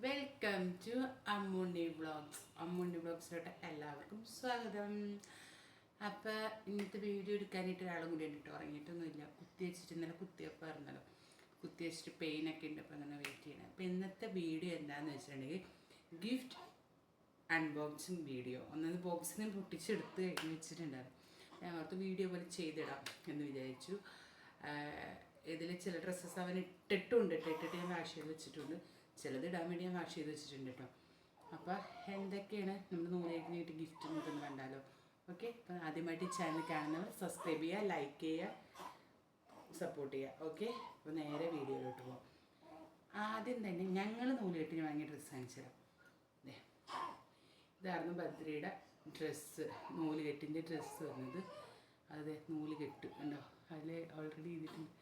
Welcome to Ammunni vlogs. Ammunni വ്ളോഗ്സിലോട്ട് എല്ലാവർക്കും സ്വാഗതം. അപ്പോൾ ഇന്നത്തെ വീഡിയോ എടുക്കാനായിട്ട് ഒരാളും കൂടി ഉണ്ടിട്ട് ഉറങ്ങിയിട്ടൊന്നുമില്ല. കുത്തി വെച്ചിട്ട് ഇന്നലെ കുത്തിയപ്പോൾ ആയിരുന്നല്ലോ, കുത്തി വെച്ചിട്ട് പെയിനൊക്കെ ഉണ്ട്. അപ്പോൾ അങ്ങനെ വെയിറ്റ് ചെയ്യണം. അപ്പോൾ ഇന്നത്തെ വീഡിയോ എന്താണെന്ന് വെച്ചിട്ടുണ്ടെങ്കിൽ ഗിഫ്റ്റ് അൺബോക്സിങ് വീഡിയോ. ഒന്നത് ബോക്സിൽ നിന്ന് പൊട്ടിച്ചെടുത്ത് കഴിഞ്ഞ് വെച്ചിട്ടുണ്ടായിരുന്നു. ഞാൻ ഓർത്ത് വീഡിയോ പോലെ ചെയ്തിടാം എന്ന് വിചാരിച്ചു. ഇതിൽ ചില ഡ്രസ്സസ് അവൻ ഇട്ടിട്ടുണ്ട്, ഇട്ടിട്ട് ഞാൻ വാഷ് ചെയ്ത് വെച്ചിട്ടുണ്ട്. ചിലത് ഇടാൻ വേണ്ടി ഞാൻ വാഷ് ചെയ്ത് വെച്ചിട്ടുണ്ട് കേട്ടോ. അപ്പോൾ എന്തൊക്കെയാണ് നമ്മൾ നൂലേക്കിനായിട്ട് ഗിഫ്റ്റ് എന്നൊക്കെ കണ്ടാലോ. ഓക്കെ, അപ്പോൾ ആദ്യമായിട്ട് ഈ ചാനൽ കാണുന്നവർ സബ്സ്ക്രൈബ് ചെയ്യുക, ലൈക്ക് ചെയ്യുക, സപ്പോർട്ട് ചെയ്യുക. ഓക്കെ, അപ്പോൾ നേരെ വീഡിയോയിലോട്ട് പോകാം. ആദ്യം തന്നെ ഞങ്ങൾ നൂലുകെട്ടിന് വാങ്ങിയ ഡ്രസ്സ് കാണിച്ചു തരാം. ഇതായിരുന്നു ബദ്രയുടെ ഡ്രസ്സ്, നൂലുകെട്ടിൻ്റെ ഡ്രസ്സ് വന്നത്. അതെ, നൂലുകെട്ട് ഉണ്ടോ, അതിൽ ഓൾറെഡി ചെയ്തിട്ടുണ്ട്.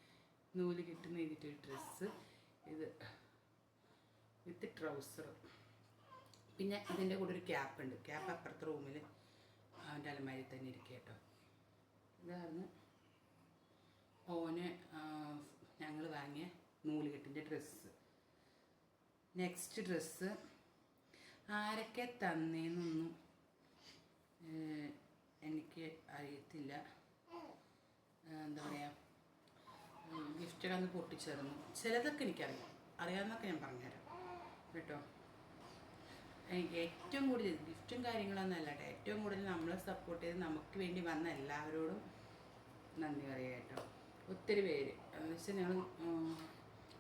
നൂലുകെട്ടെന്ന് എഴുതിയിട്ടൊരു ഡ്രസ്സ്. ഇത് വിത്ത് ട്രൗസർ. പിന്നെ ഇതിൻ്റെ കൂടെ ഒരു ക്യാപ്പ് ഉണ്ട്. ക്യാപ്പ് അപ്പുറത്തെ റൂമിൽ അവൻ്റെ അലമാരി തന്നെ ഇരിക്കുക കേട്ടോ. ഇതായിരുന്നു ഓന് ഞങ്ങൾ വാങ്ങിയ നൂലുകെട്ടിൻ്റെ ഡ്രസ്സ്. നെക്സ്റ്റ് ഡ്രസ്സ് ആരൊക്കെ തന്നേന്നൊന്നും എനിക്ക് അറിയത്തില്ല. എന്താ പറയുക, ഗിഫ്റ്റൊക്കെ അന്ന് പൊട്ടിച്ചേർന്നു. ചിലതൊക്കെ എനിക്കറിയാം, അറിയാമെന്നൊക്കെ ഞാൻ പറഞ്ഞുതരാം കേട്ടോ. ഏറ്റവും കൂടുതൽ ഗിഫ്റ്റും കാര്യങ്ങളൊന്നും അല്ല കേട്ടോ, ഏറ്റവും കൂടുതൽ നമ്മളെ സപ്പോർട്ട് ചെയ്ത് നമുക്ക് വേണ്ടി വന്ന എല്ലാവരോടും നന്ദി പറയുക കേട്ടോ. ഒത്തിരി പേര് എന്ന് വെച്ചാൽ ഞങ്ങൾ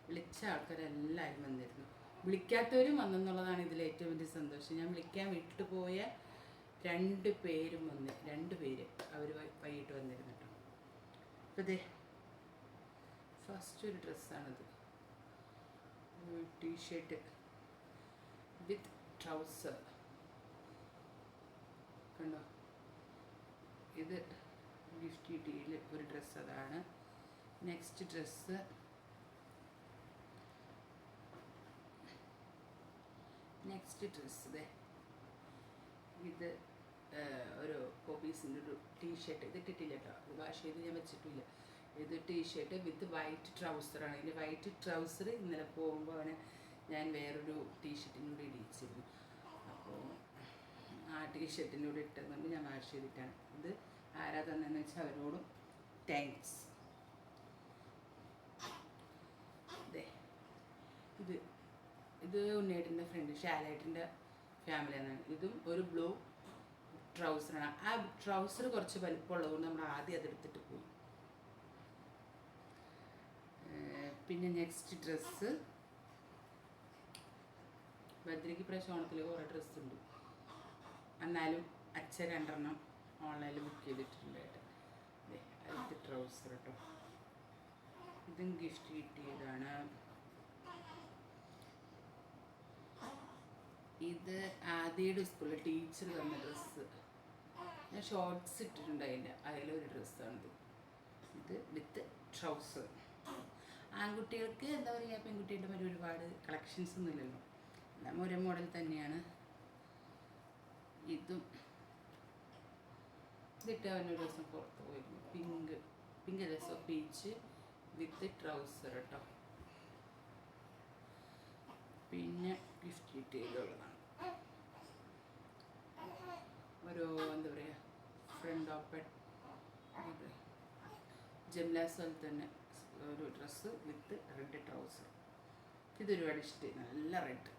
വിളിച്ച ആൾക്കാരെല്ലാവരും വന്നിരുന്നു. വിളിക്കാത്തവരും വന്നെന്നുള്ളതാണ് ഇതിൽ ഏറ്റവും വലിയ സന്തോഷം. ഞാൻ വിളിക്കാൻ വിട്ടു പോയ 2 പേരും വന്ന്, 2 പേര് അവർ വൈകിട്ട് വന്നിരുന്നു കേട്ടോ. അപ്പോൾ ഇതേ ഫസ്റ്റ് ഒരു ഡ്രസ്സാണിത്, ടീഷർട്ട് വിത്ത് ട്രൗസർ കണ്ടോ. ഇത് ഗിഫ്റ്റ് കിട്ടിയിൽ ഒരു ഡ്രസ്സ്, അതാണ്. നെക്സ്റ്റ് ഡ്രസ്സ് ഇതേ, ഇത് ഒരു കോപ്പീസിൻ്റെ ഒരു ടീഷർട്ട്. ഇത് ഇട്ടിട്ടില്ല കേട്ടോ, ഇത് വാഷ് ചെയ്ത് ഞാൻ വെച്ചിട്ടില്ല. ഇത് ടീഷർട്ട് വിത്ത് വൈറ്റ് ട്രൗസറാണ്. ഇതിൻ്റെ വൈറ്റ് ട്രൗസർ ഇന്നലെ പോകുമ്പോൾ അവനെ ഞാൻ വേറൊരു ടീഷർട്ടിനും കൂടി ഇടിച്ചിരുന്നു. അപ്പോൾ ആ ടീഷർട്ടിൻ്റെ കൂടെ ഇട്ടതുകൊണ്ട് ഞാൻ വാഷ് ചെയ്തിട്ടാണ്. ഇത് ആരാ തന്നെന്ന് വെച്ചാൽ അവരോടും താങ്ക്സ്. അതെ, ഇത് ഉണ്ണേട്ടൻ്റെ ഫ്രണ്ട് ഷാലേട്ടൻ്റെ ഫാമിലിയാണ്. ഇതും ഒരു ബ്ലൂ ട്രൗസറാണ്. ആ ട്രൗസർ കുറച്ച് വലിപ്പമുള്ളതുകൊണ്ട് നമ്മൾ ആദ്യം അതെടുത്തിട്ട് പോയി. പിന്നെ നെക്സ്റ്റ് ഡ്രസ്സ് ബദ്രയ്ക്ക് പ്രാവശ്യം ഓണത്തിൽ കുറേ ഡ്രസ്സുണ്ട്. എന്നാലും അച്ഛൻ 2 ഓൺലൈനിൽ ബുക്ക് ചെയ്തിട്ടുണ്ട് കേട്ടോ. അതെ, അടുത്ത ട്രൗസർ കേട്ടോ. ഇതും ഗിഫ്റ്റ് കിട്ടിയതാണ്. ഇത് ആദ്യയുടെ സ്കൂളിൽ ടീച്ചർ തന്ന ഡ്രസ്സ്. ഞാൻ ഷോർട്ട്സ് ഇട്ടിട്ടുണ്ട്, അതിലൊരു ഡ്രസ്സാണിത്. ഇത് വിത്ത് ട്രൗസർ. ആൺകുട്ടികൾക്ക് എന്താ പറയുക, പെൺകുട്ടികളുടെ മറ്റു ഒരുപാട് കളക്ഷൻസ് ഒന്നും ഇല്ലല്ലോ, എല്ലാം ഒരേ മോഡൽ തന്നെയാണ്. ഇതിട്ട് അവനൊരു ദിവസം പുറത്ത് പോയിരുന്നു. പിങ്ക് രസം പീച്ച് വിത്ത് ട്രൗസർ കേട്ടോ. പിന്നെ ഗിഫ്റ്റ് കിട്ടിയതുള്ളതാണ് ഒരു എന്താ പറയുക, ഫ്രണ്ട് ഓപ്പൺ ജംലാസ് തന്നെ ഒരു ഡ്രസ്സ് വിത്ത് റെഡ് ട്രൗസർ. ഇതൊരുപാട് ഇഷ്ടമായി, നല്ല റെഡ്.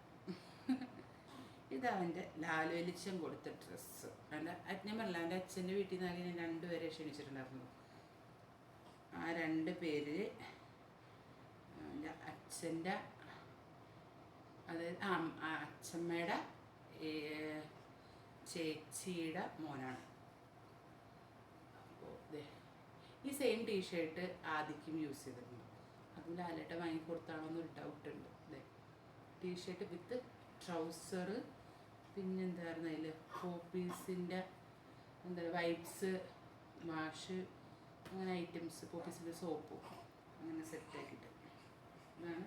ഇതവൻ്റെ ലാലു വെളിച്ചം കൊടുത്ത ഡ്രസ്സ്. എൻ്റെ അജ്ഞമല്ല, എൻ്റെ അച്ഛൻ്റെ വീട്ടിൽ നിന്നാണ് ഞാൻ 2 പേരെ ക്ഷണിച്ചിട്ടുണ്ടായിരുന്നു. ആ 2 പേര് എൻ്റെ അച്ഛൻ്റെ, അതായത് അച്ഛമ്മയുടെ ചേച്ചിയുടെ മോനാണ്. അപ്പോൾ ഈ സെയിം ടീഷർട്ട് ആദ്യം യൂസ് ചെയ്തിട്ടുണ്ട്. അതും ലാലേട്ട വാങ്ങിക്കൊടുത്താണോ എന്നൊരു ഡൗട്ടുണ്ട്. അതെ, ടീഷർട്ട് വിത്ത് ട്രൗസർ. പിന്നെന്തായിരുന്നു അതിൽ പോപ്പീസിൻ്റെ എന്താ വൈപ്സ്, വാഷ്, അങ്ങനെ ഐറ്റംസ്, പോപ്പീസിൻ്റെ സോപ്പും അങ്ങനെ സെറ്റാക്കിയിട്ട് ഇതാണ്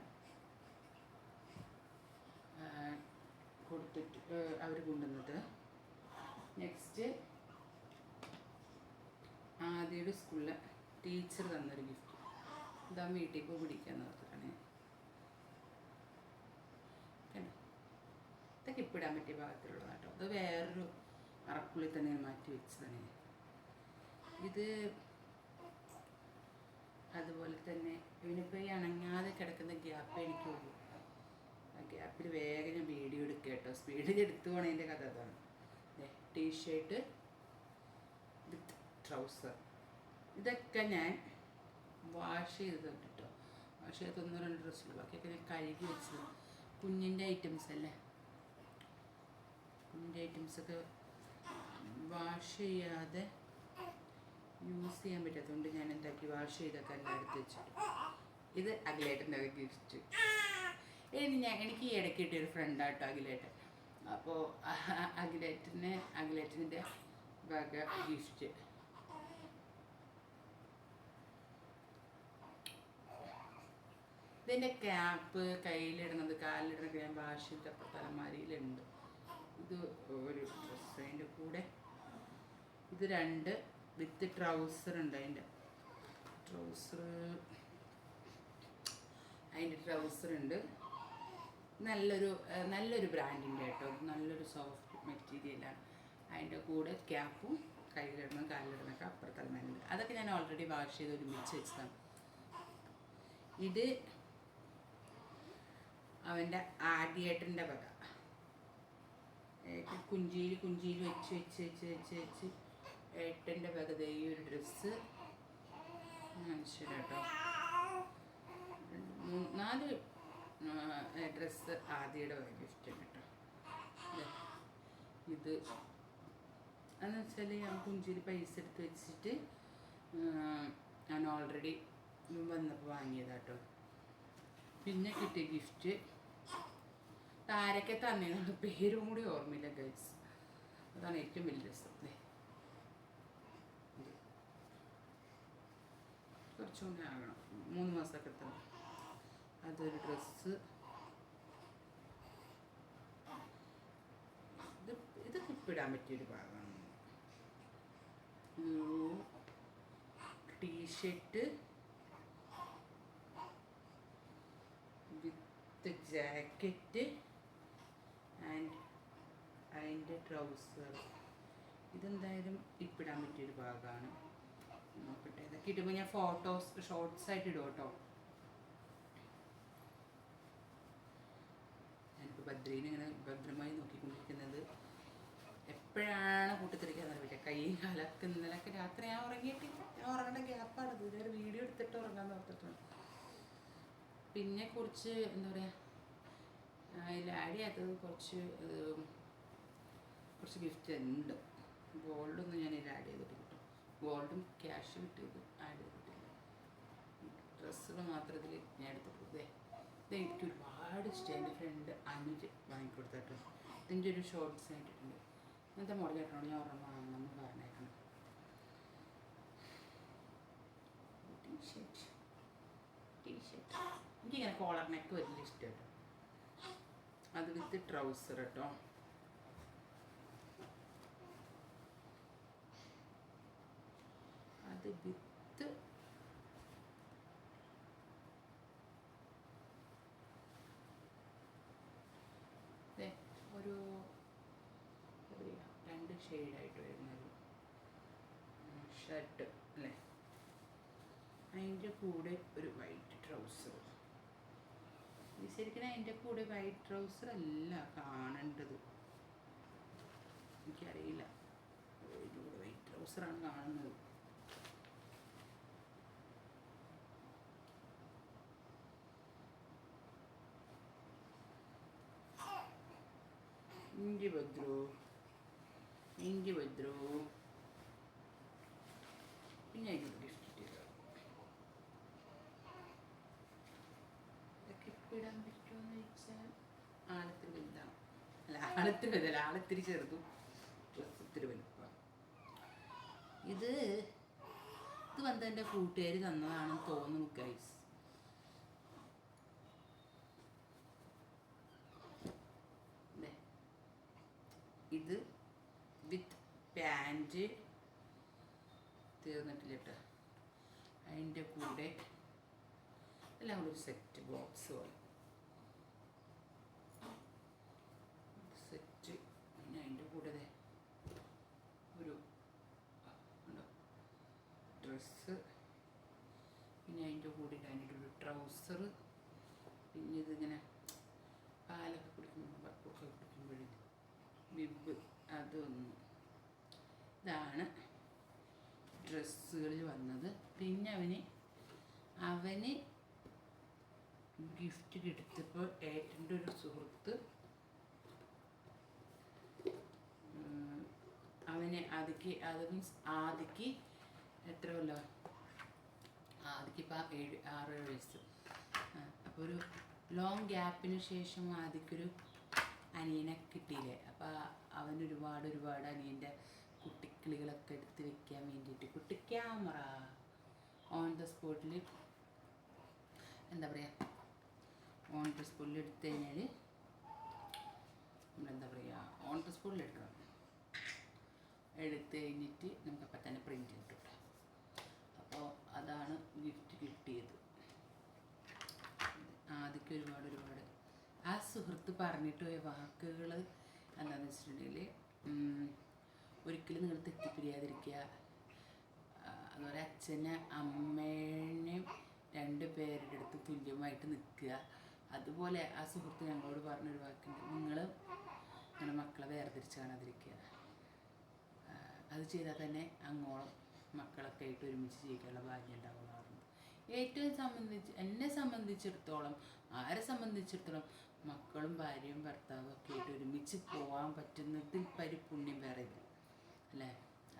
കൊടുത്തിട്ട് അവർ കൊണ്ടുവന്നത്. നെക്സ്റ്റ് ആദ്യയുടെ സ്കൂളിലെ ടീച്ചർ തന്നൊരു ഗിഫ്റ്റ്. ഇതാ വീട്ടിൽ പോയി പിടിക്കാൻ നിർത്തിട്ടാണ്. അതൊക്കെ ഇപ്പോൾ ഇടാൻ പറ്റിയ ഭാഗത്തിലുള്ളതാണ് കേട്ടോ. അത് വേറൊരു അറക്കുള്ളിൽ തന്നെ മാറ്റി വെച്ചതാണ്. ഇത് അതുപോലെ തന്നെ ഇവനിപ്പോൾ ഈ അണങ്ങാതെ കിടക്കുന്ന ഗ്യാപ്പ് എനിക്കുള്ളൂ. ആ ഗ്യാപ്പിൽ വേഗം ഞാൻ വീഡിയോ എടുക്കുക കേട്ടോ. സ്പീഡിൽ എടുത്തു പോണതിൻ്റെ കഥ അതാണ്. ടീഷർട്ട് വിത്ത് ട്രൗസർ ഇതൊക്കെ ഞാൻ വാഷ് ചെയ്ത് കേട്ടോ. വാഷ് ചെയ്ത് 1-2 ഡ്രസ്സുള്ളൂ. ബാക്കിയൊക്കെ ഞാൻ കഴുകി വെച്ചത്. കുഞ്ഞിൻ്റെ ഐറ്റംസ് അല്ലേ, കുഞ്ഞിൻ്റെ ഐറ്റംസൊക്കെ വാഷ് ചെയ്യാതെ യൂസ് ചെയ്യാൻ പറ്റാത്തതുകൊണ്ട് ഞാൻ എന്താക്കി വാഷ് ചെയ്തൊക്കെ എല്ലാം എടുത്ത് വെച്ചിട്ടു. ഇത് അഖിലേട്ടൻ്റെ ഗിഫ്റ്റ്. എനിക്ക് ഈ ഇടയ്ക്ക് കിട്ടിയൊരു ഫ്രണ്ടാട്ടോ അഖിലേട്ടൻ. അപ്പോൾ അഖിലേട്ടൻ്റെ വക ഗിഫ്റ്റ്. ഇതിൻ്റെ ക്യാപ്പ് കയ്യിലിടുന്നത് കാലിലിടുന്നത് ഞാൻ വാഷ് ചെയ്തപ്പോൾ തലമാരിയിലുണ്ട്. ഇത് ഒരു ഡ്രസ്സ് അതിൻ്റെ കൂടെ. ഇത് 2 വിത്ത് ട്രൗസർ ഉണ്ട്. അതിൻ്റെ ട്രൗസർ ഉണ്ട്. നല്ലൊരു ബ്രാൻഡിൻ്റെ കേട്ടോ. നല്ലൊരു സോഫ്റ്റ് മെറ്റീരിയലാണ്. അതിൻ്റെ കൂടെ ക്യാപ്പും കയ്യിലിടണം കാലിലിടണമൊക്കെ അപ്പുറത്തലമാരുണ്ട്. അതൊക്കെ ഞാൻ ഓൾറെഡി വാഷ് ചെയ്ത് ഒരുമിച്ച് വെച്ചതാണ്. ഇത് അവൻ്റെ ആദ്യേട്ടൻ്റെ വക. കുഞ്ചിയിൽ വെച്ച് ഏട്ടൻ്റെ വക ഈ ഒരു ഡ്രസ്സ് ശരി കേട്ടോ. 4 ഡ്രസ്സ് ആദ്യയുടെ വക ഗിഫ്റ്റ് കേട്ടോ. ഇത് എന്ന് വെച്ചാൽ ഞാൻ കുഞ്ചിയിൽ പൈസ എടുത്ത് വെച്ചിട്ട് ഞാൻ ഓൾറെഡി വന്നപ്പോൾ വാങ്ങിയതാട്ടോ. പിന്നെ കിട്ടിയ ഗിഫ്റ്റ് ആരൊക്കെ തന്നെയെന്നുള്ള പേരും കൂടി ഓർമ്മയില്ല ഗൈസ്. അതാണ് ഏറ്റവും വലിയ രസം. കുറച്ചുകൂടി ആകണം, 3 മാസമൊക്കെ തന്നെ. അതൊരു ഡ്രസ്സ്. ഇതൊക്കെ ഇപ്പിടാൻ പറ്റിയൊരു ഭാഗമാണ്. ടീഷർട്ട് വിത്ത് ജാക്കറ്റ് ആൻഡ് അതിൻ്റെ ട്രൗസർ. ഇതെന്തായാലും ഇപ്പിടാൻ പറ്റിയൊരു ഭാഗമാണ്. നോക്കട്ടെ, ഇതൊക്കെ ഇടുമ്പോൾ ഞാൻ ഷോർട്സ് ആയിട്ട് ഇടും കേട്ടോ. ഞാനിപ്പോൾ ബദ്രീനെ ഇങ്ങനെ ഭദ്രമായി നോക്കിക്കൊണ്ടിരിക്കുന്നത്. എപ്പോഴാണ് കൂട്ടിത്തിരിക്കാന്ന് അറിയില്ല. കൈയും കാലൊക്കെ ഇന്നലൊക്കെ രാത്രി ഞാൻ ഉറങ്ങിയിട്ടില്ല. ഞാൻ ഉറങ്ങേണ്ട ഗ്യാപ്പാണ്. ഇതൊരു വീഡിയോ എടുത്തിട്ട് ഉറങ്ങാൻ ഓർത്തിട്ടുണ്ട്. പിന്നെ കുറച്ച് എന്താ പറയുക, അതിൽ ആഡ് ചെയ്യാത്തത് കുറച്ച് ഗിഫ്റ്റ് ഉണ്ട്. ഗോൾഡൊന്നും ഞാൻ ഇതിൽ ആഡ് ചെയ്തിട്ട് കിട്ടും. ഗോൾഡും ക്യാഷ് കിട്ടിയത് ആഡ് ചെയ്തിട്ടില്ല. ഡ്രസ്സുകൾ മാത്രം ഇതിൽ ഞാൻ എടുത്തിട്ടുണ്ട്. ഇത് എനിക്ക് ഒരുപാട് ഇഷ്ടം. എൻ്റെ ഫ്രണ്ട് അനുജ് വാങ്ങിക്കൊടുത്തിട്ട് ഇതിൻ്റെ ഒരു ഷോർട്ട്സ് ആയിട്ടിട്ടുണ്ട്. ഇങ്ങനത്തെ മോഡലായിട്ടാണ് ഞാൻ ഒരെണ്ണം വാങ്ങണമെന്ന് പറഞ്ഞേക്കണം. ടീഷർട്ട് എനിക്കിങ്ങനെ കോളർ നെക്ക് വലിയ ഇഷ്ടം കേട്ടോ. അത് വിത്ത് ട്രൗസർ കേട്ടോ. അത് വിത്ത് ഒരു 2 ഷെയ്ഡായിട്ട് വരുന്നൊരു ഷർട്ട് അല്ലേ. അതിൻ്റെ കൂടെ ഒരു വൈറ്റ് ട്രൗസർ. ഈ ശരിക്കും അതിൻ്റെ കൂടെ വൈറ്റ് ട്രൗസർ അല്ല കാണേണ്ടത്. എനിക്കറിയില്ല, ഇതിൻ്റെ കൂടെ വൈറ്റ് ട്രൗസറാണ് കാണുന്നത്. ഇഞ്ചി ഭദ്രു പിന്നെ അതിനോട് ഗിഫ്റ്റ് ഇതൊക്കെ ഇപ്പോൾ ഇടാൻ പറ്റുമെന്ന് ചോദിച്ചാൽ ആളത്തിരി വലുതാണ്. ആളത്തിരി ചെറുതും ഡ്രസ്സ് ഇത്തിരി വലുപ്പം. ഇത് വന്ന് എൻ്റെ കൂട്ടുകാർ തന്നതാണെന്ന് തോന്നുന്നു ഗൈസ്. ഇത് വിത്ത് പാൻറ്റ് തീർന്നിട്ടില്ല കേട്ടോ. അതിൻ്റെ കൂടെ എല്ലാം കൂടെ ഒരു സെറ്റ് ബോക്സ് പോലെ ഡ്രസ്സ്, പിന്നെ അതിൻ്റെ കൂടെ ഇടാനായിട്ടൊരു ട്രൗസർ, പിന്നെ ഇതിങ്ങനെ പാലൊക്കെ കുടിക്കുമ്പോൾ വപ്പൊക്കെ കുടിക്കുമ്പോഴും ബിബ്, അതൊന്ന്. ഇതാണ് ഡ്രസ്സുകളിൽ വന്നത്. പിന്നെ അവന് ഗിഫ്റ്റ് കിട്ടിയപ്പോൾ ഏട്ടൻ്റെ ഒരു സുഹൃത്ത് അവന് ആദിക്ക് എത്ര കൊല്ലോ, ആദിക്ക് ഇപ്പം 6 വയസ്സ്. അപ്പോൾ ഒരു ലോങ് ഗ്യാപ്പിന് ശേഷം ആദിക്കൊരു അനിയനെ കിട്ടിയില്ലേ. അപ്പോൾ അവന് ഒരുപാട് അനിയൻ്റെ കുട്ടിക്കിളികളൊക്കെ എടുത്ത് വെക്കാൻ വേണ്ടിയിട്ട് കുട്ടി ക്യാമറ ഓൺ ദ സ്പോട്ടിൽ എന്താ പറയുക, ഓൺ ദ സ്പോട്ടിൽ എടുത്തു കഴിഞ്ഞാൽ നമ്മളെന്താ പറയുക, ഓൺ ദ സ്പോട്ടിൽ എടുക്കണം. എടുത്തു കഴിഞ്ഞിട്ട് നമുക്കപ്പം തന്നെ പ്രിൻ്റ് കിട്ടും. അപ്പോൾ അതാണ് ഗിഫ്റ്റ് കിട്ടിയത്. ആദ്യമൊക്കെ ഒരുപാട് ആ സുഹൃത്ത് പറഞ്ഞിട്ട് പോയ വാക്കുകൾ എന്താണെന്ന് വെച്ചിട്ടുണ്ടെങ്കിൽ, ഒരിക്കലും നിങ്ങൾ തെറ്റിപ്പിരിയാതിരിക്കുക, അതുപോലെ അച്ഛനെ അമ്മേനെയും 2 പേരുടെ അടുത്ത് തുല്യമായിട്ട് നിൽക്കുക. അതുപോലെ ആ സുഹൃത്ത് ഞങ്ങളോട് പറഞ്ഞൊരു വാക്കുണ്ട്, നിങ്ങൾ നിങ്ങളുടെ മക്കളെ വേർതിരിച്ച് കാണാതിരിക്കുക. അത് ചെയ്താൽ തന്നെ അങ്ങോളം മക്കളൊക്കെ ആയിട്ട് ഒരുമിച്ച് ജീവിക്കാനുള്ള ഭാഗ്യം ഉണ്ടാവുന്നതാണ്. എന്നെ സംബന്ധിച്ചിടത്തോളം, ആരെ സംബന്ധിച്ചിടത്തോളം മക്കളും ഭാര്യയും ഭർത്താവും ഒക്കെ ആയിട്ട് ഒരുമിച്ച് പോകാൻ പറ്റുന്നതിൽ പരിപുണ്യം വേറെ ഇല്ല അല്ലേ.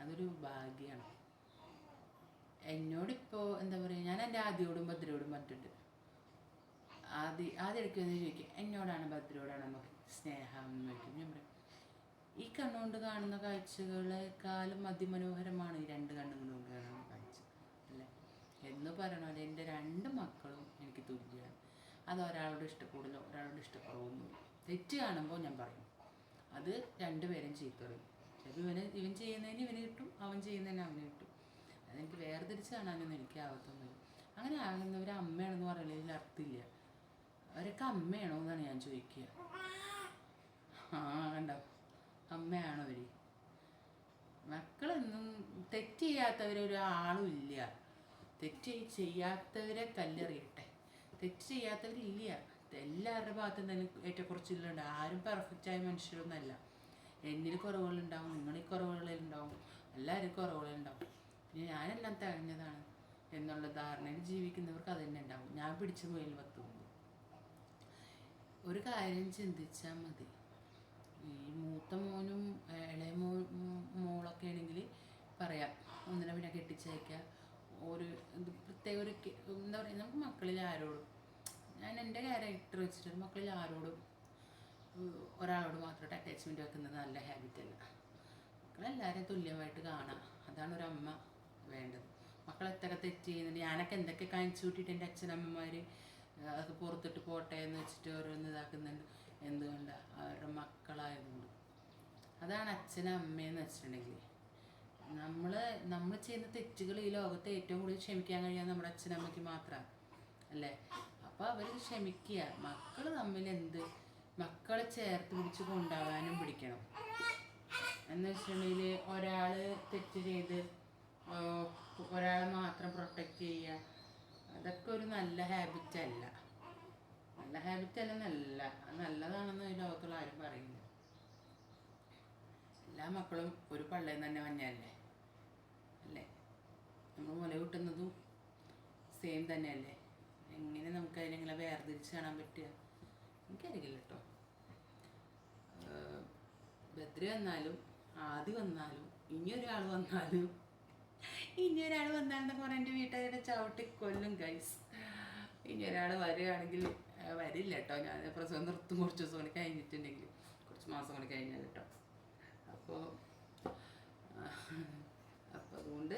അതൊരു ഭാഗ്യമാണ്. എന്നോടിപ്പോൾ എന്താ പറയുക, ഞാൻ എൻ്റെ ആദ്യയോടും ഭദ്രയോടും പറഞ്ഞിട്ടുണ്ട്. ആദ്യം എടുക്കുമെന്ന് ചോദിക്കുക, എന്നോടാണ് ഭദ്രയോടാണ് സ്നേഹം എന്ന് ചോദിക്കും. ഞാൻ പറയും, ഈ കണ്ണുകൊണ്ട് കാണുന്ന കാഴ്ചകളെക്കാളും അതിമനോഹരമാണ് ഈ 2 കണ്ണുകൊണ്ട് കാണുന്ന കാഴ്ച അല്ലേ എന്ന് പറയണത്. എൻ്റെ 2 മക്കളും എനിക്ക് തുല്യമാണ്. അത് ഒരാളോട് ഇഷ്ടപ്പെടില്ല, ഒരാളോട് ഇഷ്ടപ്പെടുകയൊന്നുമില്ല. തെറ്റ് കാണുമ്പോൾ ഞാൻ പറയും, അത് 2 പേരും ചീത്ത പറയും. ചിലപ്പോൾ ഇവൻ ചെയ്യുന്നതിന് ഇവന് കിട്ടും, അവൻ ചെയ്യുന്നതിന് അവന് കിട്ടും. അതെനിക്ക് വേർതിരിച്ച് കാണാനൊന്നും എനിക്ക് ആവത്തൊന്നുമില്ല. അങ്ങനെ ആകുന്നവർ അമ്മയാണെന്ന് പറയുന്നതിൽ അർത്ഥമില്ല. അവരൊക്കെ അമ്മയാണോ എന്നാണ് ഞാൻ ചോദിക്കുക. കണ്ടോ, അമ്മയാണോ അവർ? മക്കളൊന്നും തെറ്റ് ചെയ്യാത്തവരൊരാളും ഇല്ല. തെറ്റ് ചെയ്യാത്തവരെ കല്ലെറിയട്ടെ. തെറ്റ് ചെയ്യാത്തവരില്ല. എല്ലാവരുടെ ഭാഗത്തും തന്നെ ഏറ്റക്കുറച്ചിലുണ്ട്. ആരും പെർഫെക്റ്റായ മനുഷ്യരൊന്നുമല്ല. എന്നിൽ കുറവുകളുണ്ടാവും, നിങ്ങളിൽ കുറവുകളുണ്ടാവും, എല്ലാവരും കുറവുകളുണ്ടാവും. പിന്നെ ഞാനെല്ലാം തികഞ്ഞതാണ് എന്നുള്ള ധാരണയിൽ ജീവിക്കുന്നവർക്ക് അത് തന്നെ ഉണ്ടാവും. ഞാൻ പിടിച്ച മുയൽ വത്തുമ്പോൾ ഒരു കാര്യം ചിന്തിച്ചാൽ മതി. ഈ മൂത്ത മോനും ഇളയ മോളൊക്കെ ആണെങ്കിൽ പറയാം, ഒന്നിനെ പിന്നെ കെട്ടിച്ചയക്കുക, ഒരു പ്രത്യേക ഒരു എന്താ പറയുക, നമുക്ക് മക്കളിൽ ആരോടും, ഞാൻ എൻ്റെ ക്യാരക്ടർ വെച്ചിട്ട് മക്കളിൽ ആരോടും ഒരാളോട് മാത്രമായിട്ട് അറ്റാച്ച്മെൻറ്റ് വെക്കുന്നത് നല്ല ഹാബിറ്റല്ല. മക്കളെല്ലാവരെയും തുല്യമായിട്ട് കാണാം. അതാണ് ഒരമ്മ വേണ്ടത്. മക്കളെത്തൊക്കെ തെറ്റ് ചെയ്യുന്നുണ്ട്. ഞാനൊക്കെ എന്തൊക്കെ കാണിച്ചു കൂട്ടിയിട്ട് എൻ്റെ അച്ഛനമ്മമാർ അത് പുറത്തിട്ട് പോട്ടെ എന്ന് വെച്ചിട്ട് ഓരോന്ന് ഇതാക്കുന്നുണ്ട്. എന്തുകൊണ്ടാണ്? അവരുടെ മക്കളായതുകൊണ്ട്. അതാണ് അച്ഛനും അമ്മയെന്ന് വെച്ചിട്ടുണ്ടെങ്കിൽ, നമ്മൾ ചെയ്യുന്ന തെറ്റുകൾ ഈ ലോകത്ത് ഏറ്റവും കൂടുതൽ ക്ഷമിക്കാൻ കഴിയാൻ നമ്മുടെ അച്ഛനമ്മയ്ക്ക് മാത്രമാണ് അല്ലേ. അപ്പോൾ അവർ ക്ഷമിക്കുക. മക്കൾ തമ്മിൽ മക്കളെ ചേർത്ത് പിടിച്ച് കൊണ്ടുപോകാനും പിടിക്കണം. എന്ന് വെച്ചിട്ടുണ്ടെങ്കിൽ ഒരാൾ തെറ്റ് ചെയ്ത് ഒരാളെ മാത്രം പ്രൊട്ടക്റ്റ് ചെയ്യുക, അതൊക്കെ ഒരു നല്ല ഹാബിറ്റല്ല. നല്ല ഹാബിറ്റല്ലെന്നല്ല, അത് നല്ലതാണെന്ന് ഈ ലോകത്തുള്ള ആരും പറയില്ല. എല്ലാ മക്കളും ഒരു പള്ളയിൽ തന്നെ മഞ്ഞല്ലേ അല്ലേ. നമ്മൾ മുല കൂട്ടുന്നതും സെയിം തന്നെയല്ലേ. എങ്ങനെ നമുക്ക് അതിനെങ്ങനെ വേർതിരിച്ച് കാണാൻ പറ്റുക? എനിക്കറിയില്ല കേട്ടോ. ബദ്രി വന്നാലും ആദി വന്നാലും ഇനിയൊരാൾ വന്നാലെന്ന് പറഞ്ഞാൽ എൻ്റെ വീട്ടുകാരുടെ ചവിട്ടി കൊല്ലും ഗൈസ്. ഇനിയൊരാൾ വരികയാണെങ്കിൽ വരില്ല കേട്ടോ. ഞാൻ പ്രസവം നിർത്തും കുറച്ച് ദിവസം കൂടി കഴിഞ്ഞിട്ടുണ്ടെങ്കിൽ, കുറച്ച് മാസം കൂടി കഴിഞ്ഞാൽ കേട്ടോ. അപ്പോൾ അതുകൊണ്ട്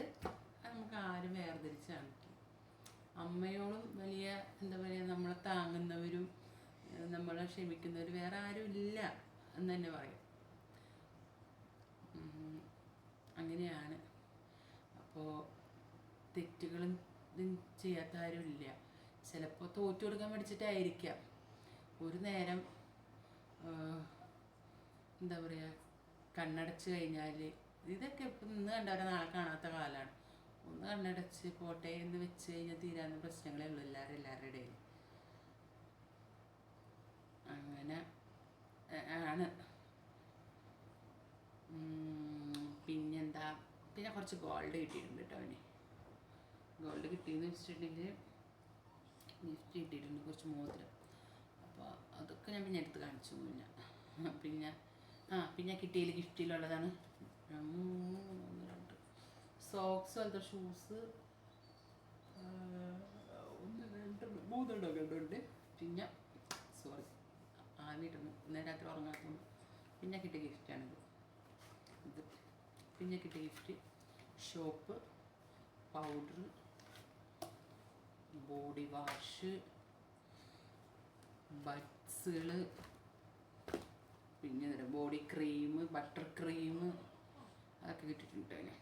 നമുക്ക് ആരും വേർതിരിച്ച് കാണിക്കും. അമ്മയോടും വലിയ എന്താ പറയുക, നമ്മളെ താങ്ങുന്നവരും നമ്മളെ ക്ഷമിക്കുന്നവർ വേറെ ആരും ഇല്ല എന്ന് തന്നെ പറയും. അങ്ങനെയാണ്. അപ്പോൾ തെറ്റുകളും ചെയ്യാത്ത ആരും ഇല്ല. ചിലപ്പോൾ തോറ്റു കൊടുക്കാൻ പഠിച്ചിട്ടായിരിക്കാം ഒരു നേരം എന്താ പറയുക, കണ്ണടച്ച് കഴിഞ്ഞാൽ ഇതൊക്കെ ഇപ്പം ഇന്ന് കണ്ടവരെ നാളെ കാണാത്ത കാലമാണ്. ഒന്ന് കണ്ണടച്ച് പോട്ടെ എന്ന് വെച്ച് കഴിഞ്ഞാൽ തീരാവുന്ന പ്രശ്നങ്ങളേ ഉള്ളൂ എല്ലാവരുടെ ഇടയിൽ. അങ്ങനെ ആണ്. പിന്നെന്താ, പിന്നെ കുറച്ച് ഗോൾഡ് കിട്ടിയിട്ടുണ്ട് കേട്ടോ അവന്. ഗോൾഡ് കിട്ടിയെന്ന് വെച്ചിട്ടുണ്ടെങ്കിൽ ഗിഫ്റ്റ് കിട്ടിയിട്ടുണ്ട്, കുറച്ച് മോതിരം. അപ്പോൾ അതൊക്കെ ഞാൻ പിന്നെ എടുത്ത് കാണിച്ചു. പിന്നെ കിട്ടിയതിൽ ഗിഫ്റ്റിലുള്ളതാണ് 2 സോക്സ് പോലത്തെ ഷൂസ്, 3 കണ്ടുണ്ട്. പിന്നെ ആവിയിടുന്നു, ഇന്നലെ രാത്രി ഉറങ്ങാത്തതുകൊണ്ട്. പിന്നെ കിട്ടിയ ഗിഫ്റ്റാണിത്. പിന്നെ കിട്ടിയ gift shop, powder, body wash, ബഡ്സുകൾ, പിന്നെ ബോഡി ക്രീം, ബട്ടർ ക്രീം, അതൊക്കെ കിട്ടിയിട്ടുണ്ട് അതിന്.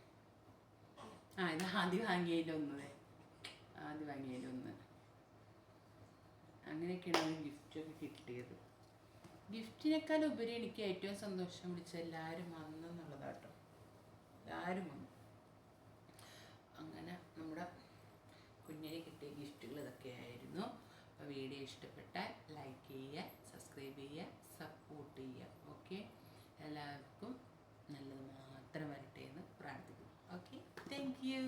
ഇത് ആദ്യം വാങ്ങിയതിലൊന്ന്. അങ്ങനെയൊക്കെയാണ് ഗിഫ്റ്റൊക്കെ കിട്ടിയത്. ഗിഫ്റ്റിനേക്കാൾ ഉപരി എനിക്ക് ഏറ്റവും സന്തോഷം പിടിച്ച എല്ലാവരും വന്നെന്നുള്ളതാട്ടോ. എല്ലാവരും വന്നു. അങ്ങനെ നമ്മുടെ കുഞ്ഞിനെ കിട്ടിയ ഗിഫ്റ്റുകൾ ഇതൊക്കെയായിരുന്നു. അപ്പോൾ വീഡിയോ ഇഷ്ടപ്പെട്ടാൽ ലൈക്ക് ചെയ്യുക, സബ്സ്ക്രൈബ് ചെയ്യുക, സപ്പോർട്ട് ചെയ്യുക. ഓക്കെ, എല്ലാവർക്കും നല്ലത് മാത്രം വരട്ടെ എന്ന് പ്രാർത്ഥിക്കുന്നു. Okay, thank you.